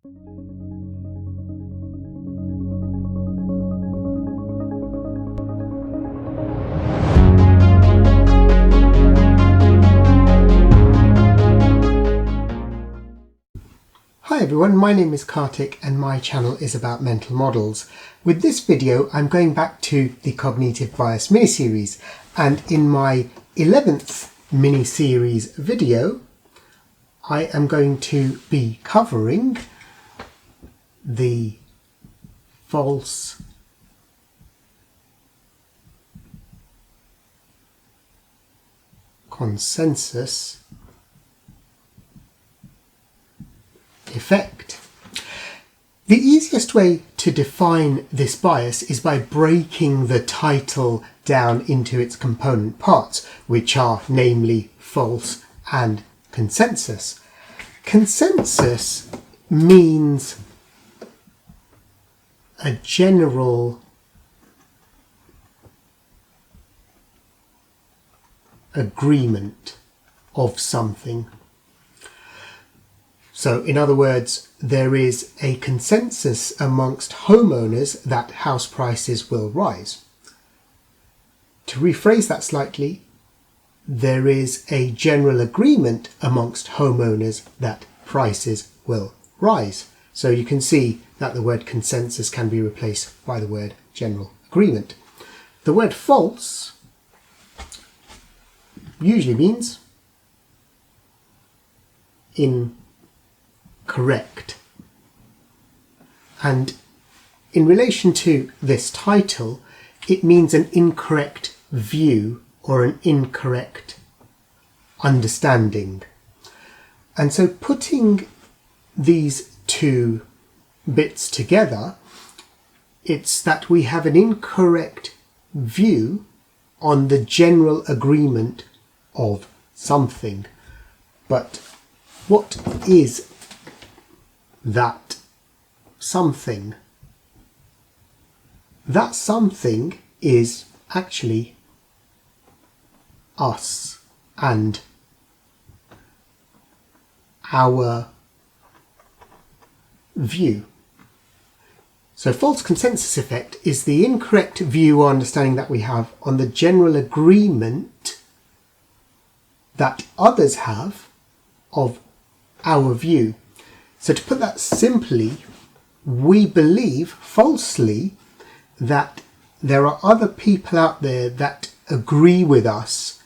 Hi everyone, my name is Kartik and my channel is about mental models. With this video I'm going back to the Cognitive Bias mini-series, and in my 11th mini-series video I am going to be covering the false consensus effect. The easiest way to define this bias is by breaking the title down into its component parts, which are namely false and consensus. Consensus means a general agreement of something. So in other words, there is a consensus amongst homeowners that house prices will rise. To rephrase that slightly, there is a general agreement amongst homeowners that prices will rise. So you can see that the word consensus can be replaced by the word general agreement. The word false usually means incorrect. And in relation to this title, it means an incorrect view or an incorrect understanding. And so putting these two bits together, it's that we have an incorrect view on the general agreement of something. But what is that something? That something is actually us and our view. So false consensus effect is the incorrect view or understanding that we have on the general agreement that others have of our view. So to put that simply, we believe falsely that there are other people out there that agree with us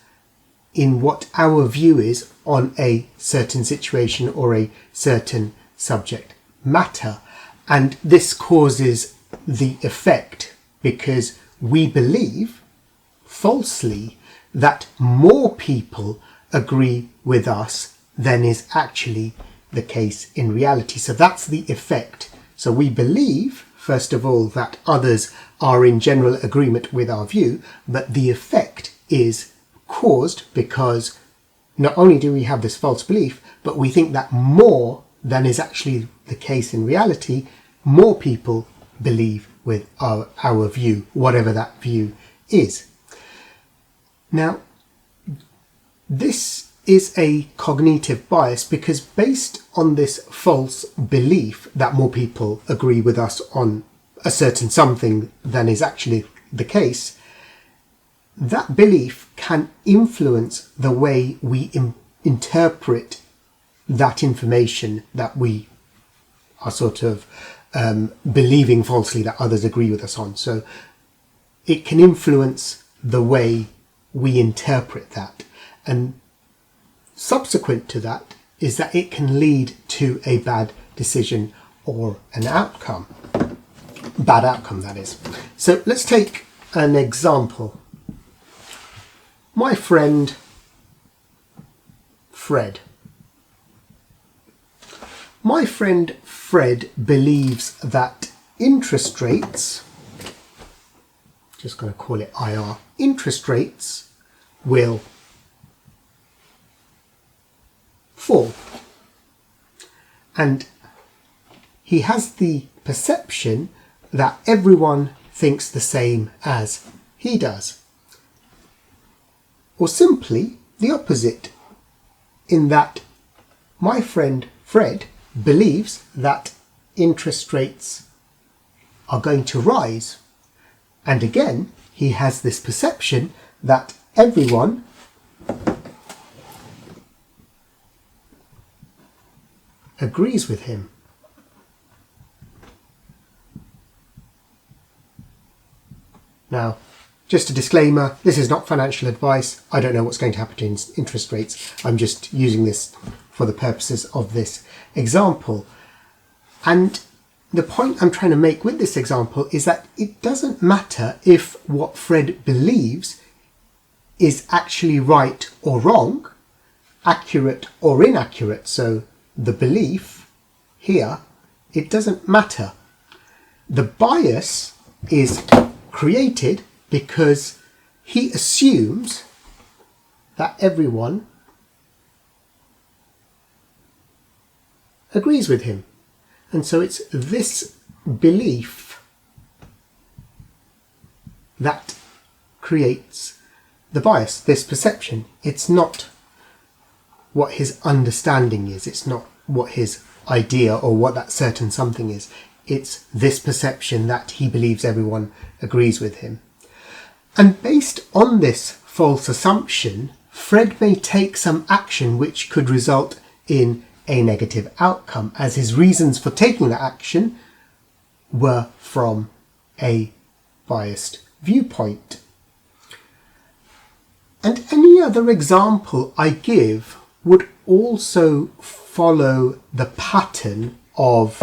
in what our view is on a certain situation or a certain subject matter. And this causes the effect because we believe falsely that more people agree with us than is actually the case in reality. So that's the effect. So we believe, first of all, that others are in general agreement with our view, but the effect is caused because not only do we have this false belief, but we think that more than is actually the case in reality, more people believe with our view, whatever that view is. Now, this is a cognitive bias because based on this false belief that more people agree with us on a certain something than is actually the case, that belief can influence the way we interpret that information that we are sort of believing falsely that others agree with us on. So it can influence the way we interpret that. And subsequent to that is that it can lead to a bad decision or an outcome. Bad outcome, that is. So let's take an example. My friend Fred. My friend Fred believes that interest rates, just going to call it IR, interest rates will fall. And he has the perception that everyone thinks the same as he does. Or simply the opposite, in that my friend Fred believes that interest rates are going to rise. And again, he has this perception that everyone agrees with him. Now, just a disclaimer, this is not financial advice. I don't know what's going to happen to interest rates. I'm just using this for the purposes of this example. And the point I'm trying to make with this example is that it doesn't matter if what Fred believes is actually right or wrong, accurate or inaccurate. So the belief here, it doesn't matter. The bias is created because he assumes that everyone agrees with him. And so it's this belief that creates the bias, this perception. It's not what his understanding is. It's not what his idea or what that certain something is. It's this perception that he believes everyone agrees with him. And based on this false assumption, Fred may take some action which could result in a negative outcome, as his reasons for taking that action were from a biased viewpoint. And any other example I give would also follow the pattern of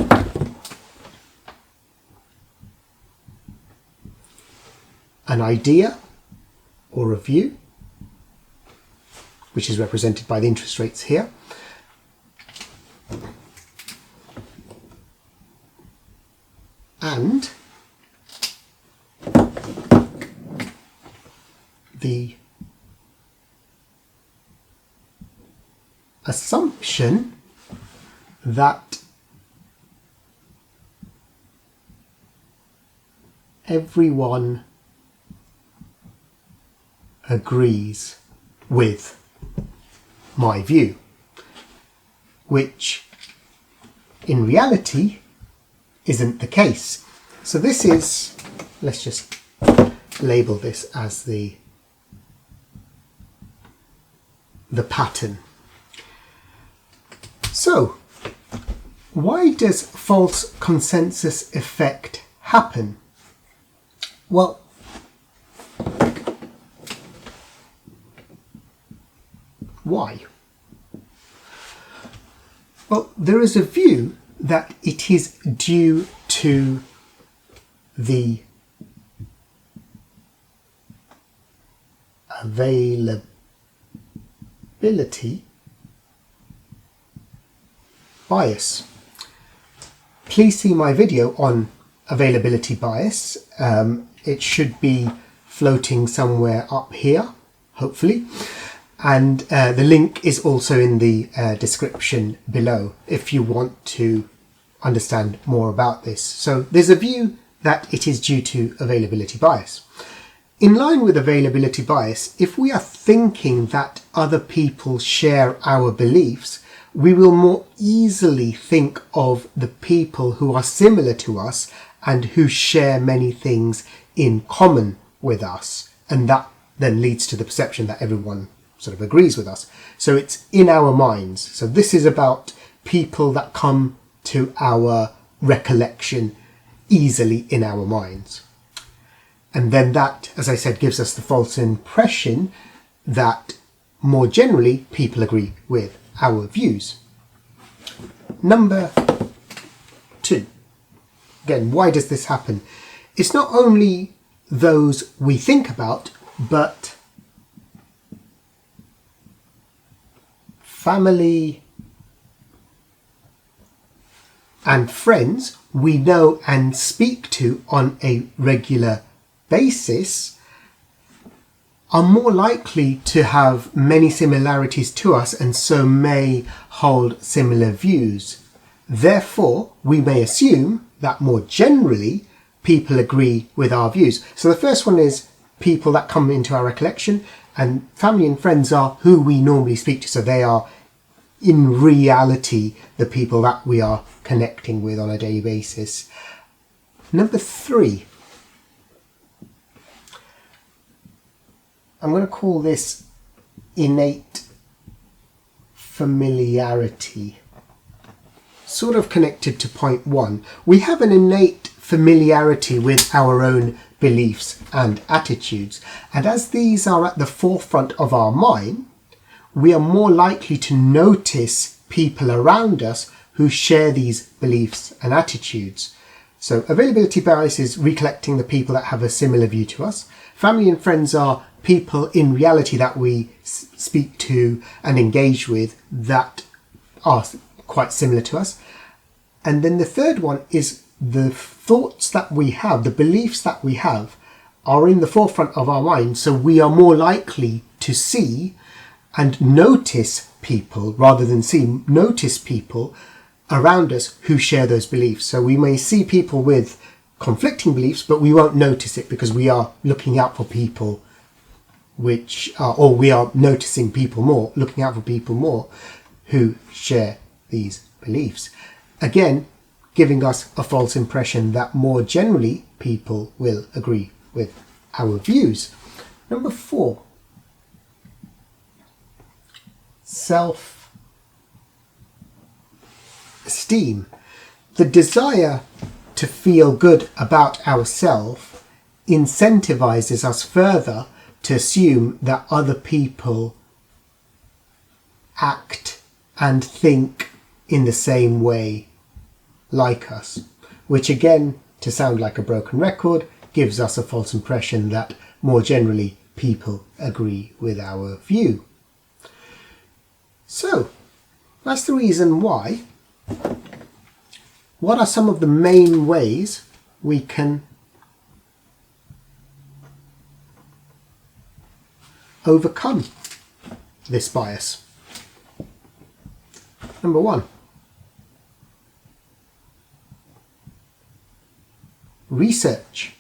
an idea or a view, which is represented by the interest rates here, and the assumption that everyone agrees with my view, which in reality isn't the case. So this is, let's just label this as the pattern. So why does false consensus effect happen? Well, why? Well, there is a view that it is due to the availability bias. Please see my video on availability bias. It should be floating somewhere up here, hopefully. And the link is also in the description below if you want to understand more about this. So there's a view that it is due to availability bias. In line with availability bias, if we are thinking that other people share our beliefs, we will more easily think of the people who are similar to us and who share many things in common with us. And that then leads to the perception that everyone sort of agrees with us. So it's in our minds. So this is about people that come to our recollection easily in our minds. And then that, as I said, gives us the false impression that more generally people agree with our views. Number 2. Again, why does this happen? It's not only those we think about, but family and friends we know and speak to on a regular basis are more likely to have many similarities to us and so may hold similar views. Therefore, we may assume that more generally people agree with our views. So the first one is people that come into our recollection, and family and friends are who we normally speak to. So they are in reality the people that we are connecting with on a daily basis. Number 3, I'm going to call this innate familiarity. Sort of connected to point 1. We have an innate familiarity with our own beliefs and attitudes, and as these are at the forefront of our mind, we are more likely to notice people around us who share these beliefs and attitudes. So availability bias is recollecting the people that have a similar view to us. Family and friends are people in reality that we speak to and engage with that are quite similar to us. And then the third one is the thoughts that we have, the beliefs that we have are in the forefront of our mind, so we are more likely to see and notice people rather than notice people around us who share those beliefs. So we may see people with conflicting beliefs, but we won't notice it because we are looking out for people or we are noticing people more, looking out for people more who share these beliefs. Again, giving us a false impression that more generally people will agree with our views. Number 4, self-esteem. The desire to feel good about ourselves incentivizes us further to assume that other people act and think in the same way like us, which again, to sound like a broken record, gives us a false impression that more generally people agree with our view. So that's the reason why. What are some of the main ways we can overcome this bias? Number 1, research.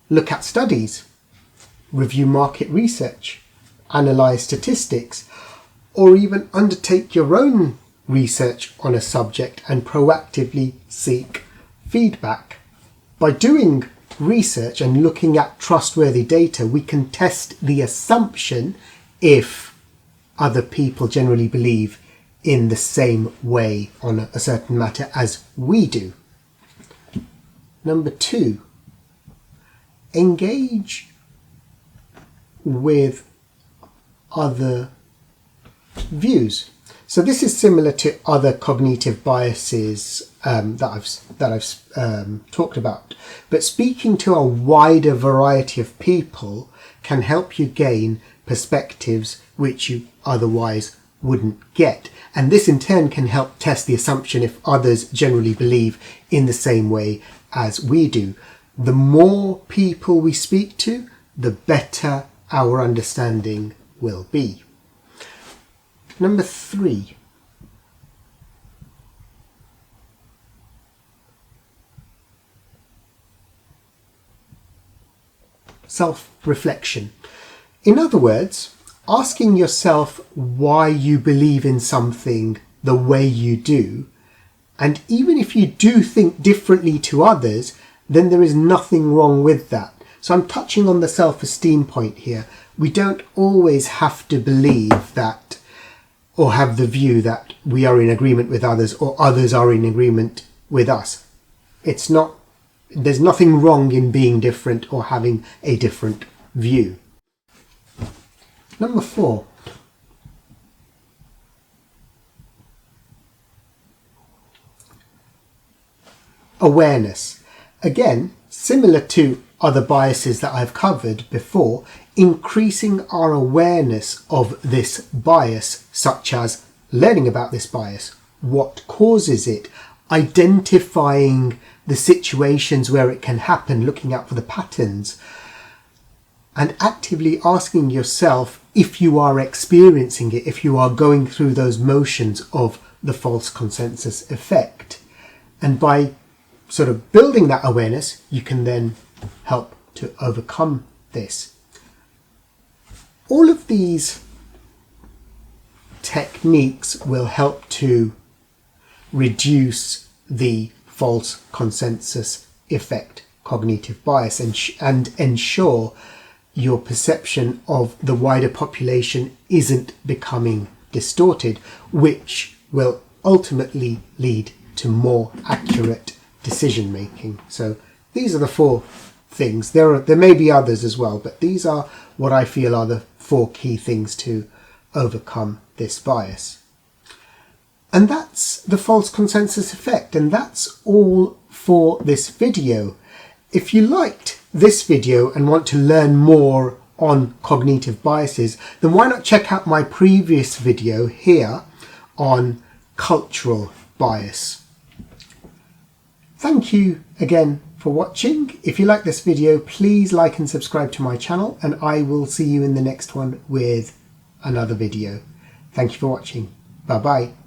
Look at studies, review market research, analyse statistics, or even undertake your own research on a subject and proactively seek feedback. By doing research and looking at trustworthy data, we can test the assumption if other people generally believe in the same way on a certain matter as we do. Number 2, engage with other views. So this is similar to other cognitive biases that I've talked about, but speaking to a wider variety of people can help you gain perspectives which you otherwise wouldn't get, and this in turn can help test the assumption if others generally believe in the same way as we do. The more people we speak to, the better our understanding will be. Number 3, self-reflection. In other words, asking yourself why you believe in something the way you do, and even if you do think differently to others, then there is nothing wrong with that. So I'm touching on the self-esteem point here. We don't always have to believe that or have the view that we are in agreement with others or others are in agreement with us. There's nothing wrong in being different or having a different view. Number 4, awareness. Again, similar to other biases that I've covered before, increasing our awareness of this bias, such as learning about this bias, what causes it, identifying the situations where it can happen, looking out for the patterns, and actively asking yourself if you are experiencing it, if you are going through those motions of the false consensus effect. And by sort of building that awareness, you can then help to overcome this. All of these techniques will help to reduce the false consensus effect cognitive bias and ensure your perception of the wider population isn't becoming distorted, which will ultimately lead to more accurate decision making. So these are the 4 things. There may be others as well, but these are what I feel are the 4 key things to overcome this bias. And that's the false consensus effect, and that's all for this video. If you liked this video and want to learn more on cognitive biases, then why not check out my previous video here on cultural bias. Thank you again for watching. If you like this video, please like and subscribe to my channel, and I will see you in the next one with another video. Thank you for watching. Bye bye.